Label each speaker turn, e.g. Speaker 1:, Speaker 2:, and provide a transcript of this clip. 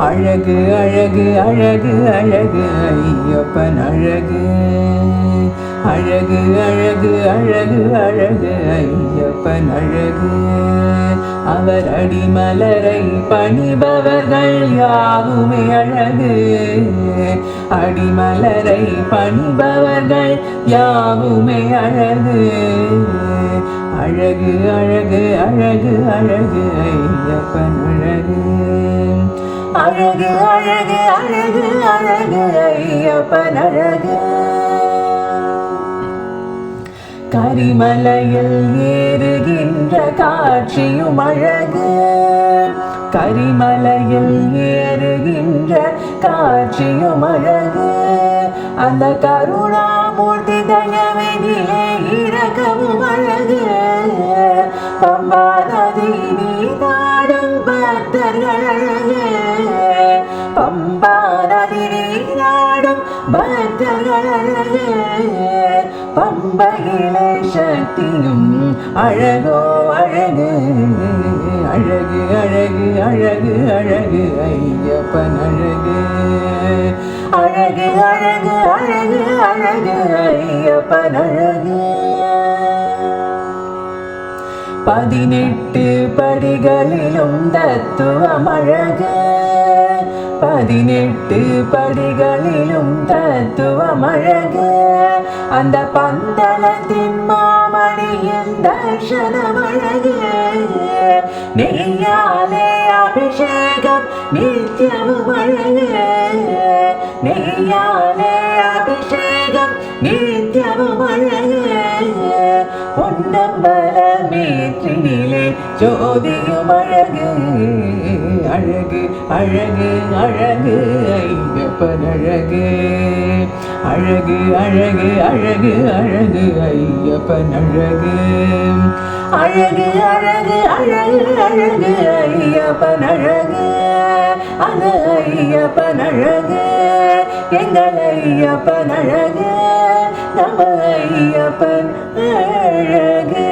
Speaker 1: அழகு அழகு அழகு அழகு ஐயப்பன் அழகு அழகு அழகு அழகு அழகு ஐயப்பன் அழகு அவர் அடிமலரை பணிபவர்கள் யாவுமே அழகு அடிமலரை பணிபவர்கள் யாவுமே அழகு அழகு அழகு அழகு அழகு ஐயப்பன் அழகு அழகு அழகு அழகு அழகு ஐயப்பன் அழகு கரிமலையில் ஏறுகின்ற காட்சியும் அழகு கரிமலையில் ஏறுகின்ற காட்சியும் அழகு அந்த கருணாமூர்த்தி தயவினிலே இறக்கவும் அழகு பம்பா நதி நீராடும் பக்தர்கள் அழகு பம்பா நதி நீராடும் பக்தர்கள் அழகு பம்பையிலே சக்தியும் அழகோ அழகு அழகு அழகு அழகு அழகு ஐயப்பன் அழகு அழகு அழகு அழகு அழகு ஐயப்பன் அழகு 18 படிகளிலும் தத்துவம் அழகு 18 படிகளிலும் தத்துவம் அழகு அந்த பந்தளத்தின் மாமணியின் தர்ஷனம் அழகு நெய்யாலே அபிஷேகம் நித்தியமும் அழகு நெய்யாலே அபிஷேகம் நித்தியமும் அழகு பொன்னம்பலமேற்றினிலே ஜோதியும் அழகு அழகு அழகு அழகு ஐயப்பன் அழகு அழகு அழகு அழகு அழகு ஐயப்பன் அழகு அழகு அழகு அழகு அழகு ஐயப்பன் அழகு அது ஐயப்பன் அழகு எங்கள் ஐயப்பன் அழகு நம்ம ஐயப்பன் அழகு